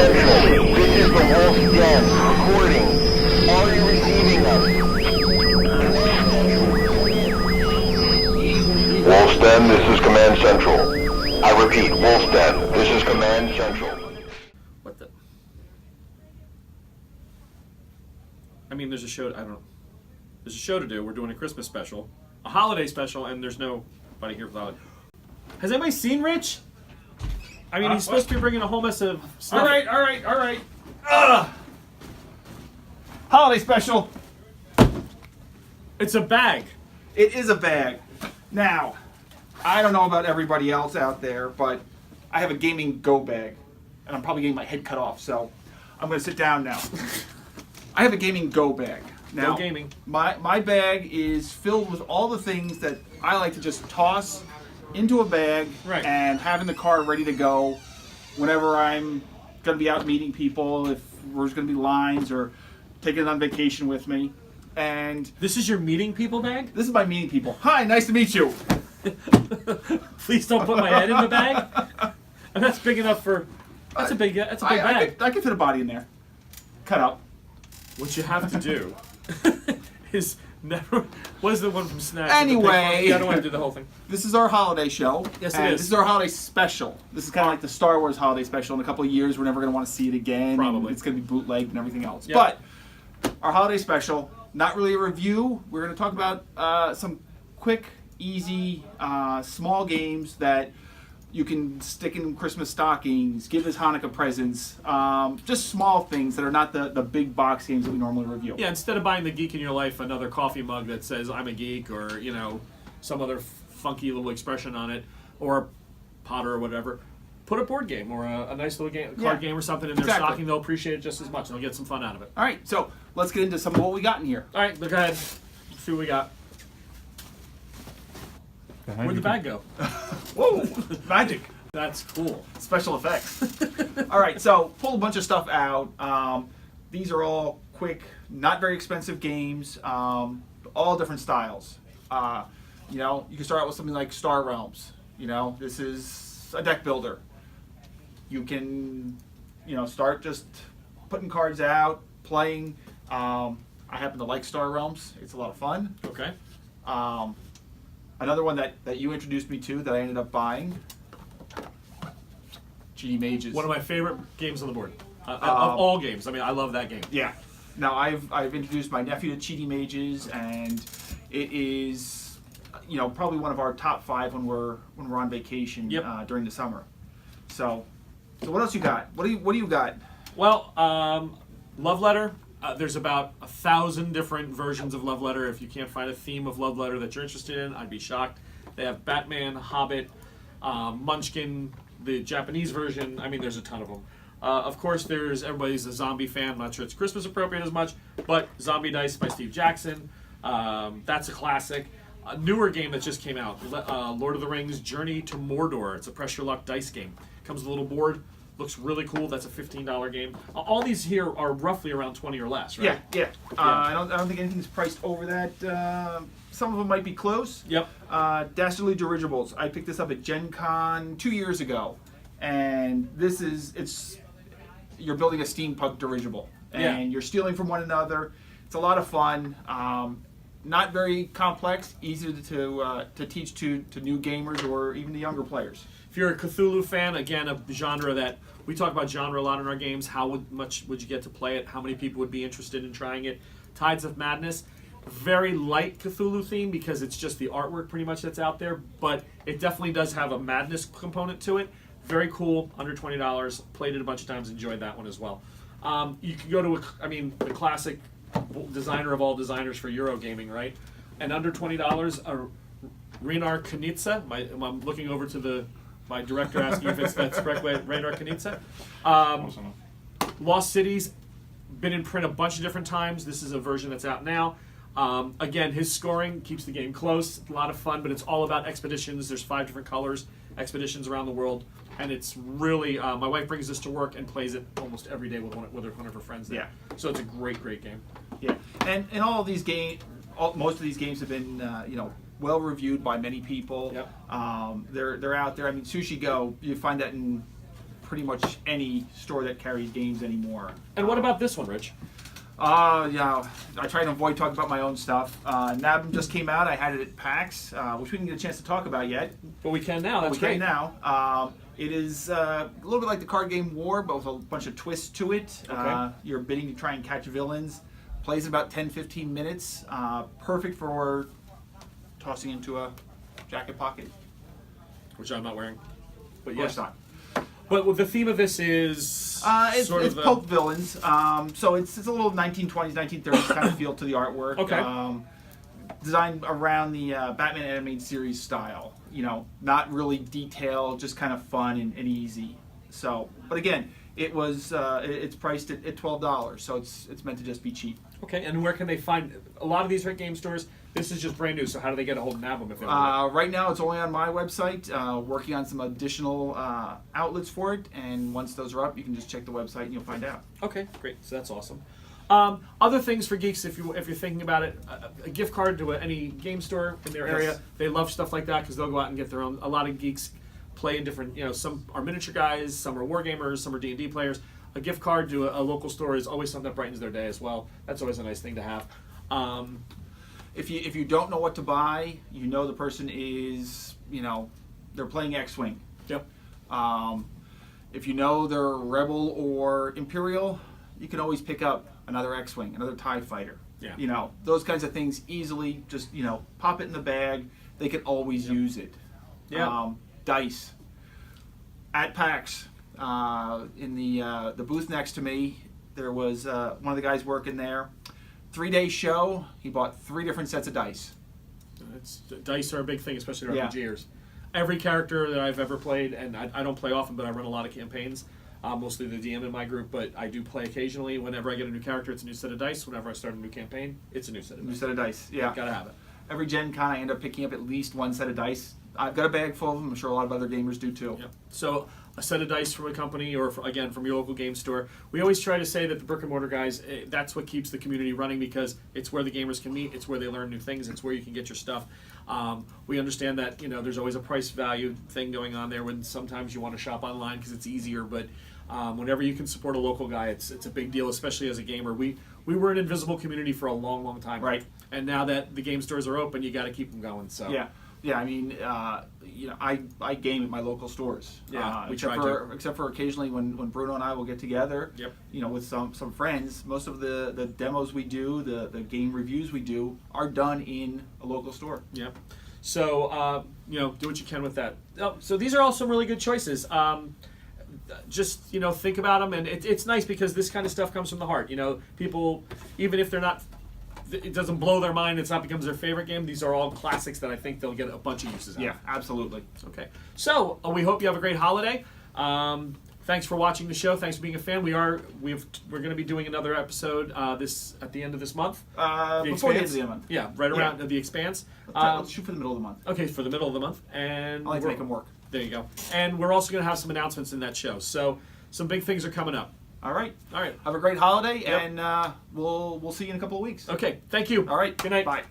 Central. This is the Wolf's Den. Recording. Are you receiving us? Wolf's Den, this is Command Central. I repeat, Wolf's Den, this is Command Central. What the? I mean, there's a show. There's a show to do. We're doing a Christmas special, a holiday special, and there's nobody here for the holiday. Has anybody seen Rich? I mean, he's supposed to be bringing a whole mess of stuff. All right. Holiday special. It's a bag. It is a bag. Now, I don't know about everybody else out there, but I have a gaming go bag, and I'm probably getting my head cut off, so I'm going to sit down now. I have a gaming go bag. Now, Go gaming. My bag is filled with all the things that I like to just toss into a bag Right. and have in the car ready to go whenever I'm going to be out meeting people, if there's going to be lines, or taking it on vacation with me. And This is your meeting people bag? this is my meeting people. Hi, nice to meet you. Please don't put my head in the bag. And that's big enough for. That's a big bag. I could fit a body in there. Cut up. What you have to do is never. What is the one from Snacks? Anyway. I don't want to do the whole thing. This is our holiday show. Yes, it and is. This is our holiday special. This is kind of like the Star Wars holiday special. In a couple of years, we're never going to want to see it again. Probably. And it's going to be bootlegged and everything else. Yep. But our holiday special, not really a review. We're going to talk about some quick, easy, small games that you can stick in Christmas stockings, give as Hanukkah presents. Just small things that are not the big box games that we normally review. Yeah, instead of buying the Geek in Your Life another coffee mug that says I'm a geek, or some other funky little expression on it, or Potter or whatever, put a board game or a nice little card game or something in their Exactly. stocking. They'll appreciate it just as much, and they'll get some fun out of it. All right, so let's get into some of what we got in here. All right, go ahead. Let's see what we got. Where'd the bag go? Whoa, magic. That's cool. Special effects. All right, so pull a bunch of stuff out. These are all quick, not very expensive games, all different styles. You can start out with something like Star Realms. This is a deck builder. You can, start just putting cards out, playing. I happen to like Star Realms. It's a lot of fun. Okay. Another one that you introduced me to that I ended up buying, GD Mages. One of my favorite games on the board. Of all games. I mean, I love that game. Yeah. Now I've introduced my nephew to Cheaty Mages, and it is, probably one of our top 5 when we're on vacation. Yep. During the summer. So what else you got? What do you got? Well, Love Letter. There's about 1,000 different versions of Love Letter. If you can't find a theme of Love Letter that you're interested in, I'd be shocked. They have Batman, Hobbit, Munchkin, the Japanese version. I mean, there's a ton of them. Of course, everybody's a zombie fan. I'm not sure it's Christmas appropriate as much, but Zombie Dice by Steve Jackson. That's a classic. A newer game that just came out, Lord of the Rings Journey to Mordor. It's a pressure luck dice game. Comes with a little board. Looks really cool. That's a $15 game. All these here are roughly around 20 or less, right? Yeah. I don't think anything's priced over that. Some of them might be close. Yep. Dastardly Dirigibles. I picked this up at Gen Con 2 years ago, and you're building a steampunk dirigible, and you're stealing from one another. It's a lot of fun. Not very complex. Easy to teach to new gamers or even the younger players. If you're a Cthulhu fan, again, a genre that we talk about genre a lot in our games. How much would you get to play it? How many people would be interested in trying it? Tides of Madness, very light Cthulhu theme because it's just the artwork pretty much that's out there, but it definitely does have a madness component to it. Very cool, under $20. Played it a bunch of times, enjoyed that one as well. You could go to the classic designer of all designers for Eurogaming, right? And under $20, Renar Knizia. I'm looking over to my director asking if that's the correct way. Renar Knizia. Lost Cities, been in print a bunch of different times. This is a version that's out now. Again, his scoring keeps the game close. A lot of fun, but it's all about expeditions. There's 5 different colors, expeditions around the world, and it's really. My wife brings this to work and plays it almost every day with one of her friends there. Yeah. So it's a great game. Yeah, and all of these games, most of these games have been well reviewed by many people. Yep. They're out there. I mean, Sushi Go, you find that in pretty much any store that carries games anymore. And what about this one, Rich? Yeah, I try to avoid talking about my own stuff. NAB just came out. I had it at PAX, which we didn't get a chance to talk about yet. But we can now. That's we great. can now. It is a little bit like the card game War, but with a bunch of twists to it. Okay. You're bidding to try and catch villains. Plays in about 10-15 minutes. Perfect for tossing into a jacket pocket. Which I'm not wearing. But Of yes. course not. But the theme of this is It's sort of pulp villains. So it's a little 1920s, 1930s kind of feel to the artwork. Okay. Designed around the Batman animated series style. You know, not really detailed, just kind of fun and easy. So, but again, it was it's priced at $12, so it's meant to just be cheap. Okay, and where can they find a lot of these game stores? This is just brand new, so how do they get a hold of NABM if they want? Right now, it's only on my website. Working on some additional outlets for it, and once those are up, you can just check the website and you'll find out. Okay, great. So that's awesome. Other things for geeks, if you're thinking about it, a gift card to any game store in their area. Yes. They love stuff like that because they'll go out and get their own. A lot of geeks play in different. Some are miniature guys, some are war gamers, some are D&D players. A gift card to a local store is always something that brightens their day as well. That's always a nice thing to have. If you don't know what to buy, you know the person is, they're playing X-Wing. Yep. If you know they're Rebel or Imperial, you can always pick up another X-Wing, another TIE fighter. Yeah. Those kinds of things easily just, pop it in the bag. They can always use it. Yeah. Dice. At PAX, in the booth next to me, there was one of the guys working there. 3-day show, he bought 3 different sets of dice. Dice are a big thing, especially to Yeah. RPGers. Every character that I've ever played, and I don't play often, but I run a lot of campaigns. Mostly the DM in my group, but I do play occasionally. Whenever I get a new character, it's a new set of dice. Whenever I start a new campaign, it's a new set of New dice. set of dice, yeah. Gotta have it. Every Gen Con, I end up picking up at least 1 set of dice. I've got a bag full of them. I'm sure a lot of other gamers do too. Yep. So a set of dice from a company, or again from your local game store. We always try to say that the brick and mortar guys, that's what keeps the community running because it's where the gamers can meet. It's where they learn new things. It's where you can get your stuff. We understand that there's always a price value thing going on there. When sometimes you want to shop online because it's easier, but whenever you can support a local guy, it's a big deal, especially as a gamer. We were an invisible community for a long, long time. Right. And now that the game stores are open, you got to keep them going. So. Yeah. I mean, I game at my local stores. Yeah, we except try to. except for occasionally when Bruno and I will get together. Yep. With some friends. Most of the demos we do, the game reviews we do, are done in a local store. Yep. So do what you can with that. Oh, so these are all some really good choices. Just think about them, and it's nice because this kind of stuff comes from the heart. People, even if they're not. It doesn't blow their mind. It's not becomes their favorite game. These are all classics that I think they'll get a bunch of uses out of. Yeah, absolutely. Okay. So we hope you have a great holiday. Thanks for watching the show. Thanks for being a fan. We're going to be doing another episode this at the end of this month. Before the end of the month. Yeah, right around The Expanse. Let's shoot for the middle of the month. Okay, for the middle of the month, and I like to make them work. There you go. And we're also going to have some announcements in that show. So some big things are coming up. All right. All right. Have a great holiday, Yep. and we'll see you in a couple of weeks. Okay. Thank you. All right. Good night. Bye.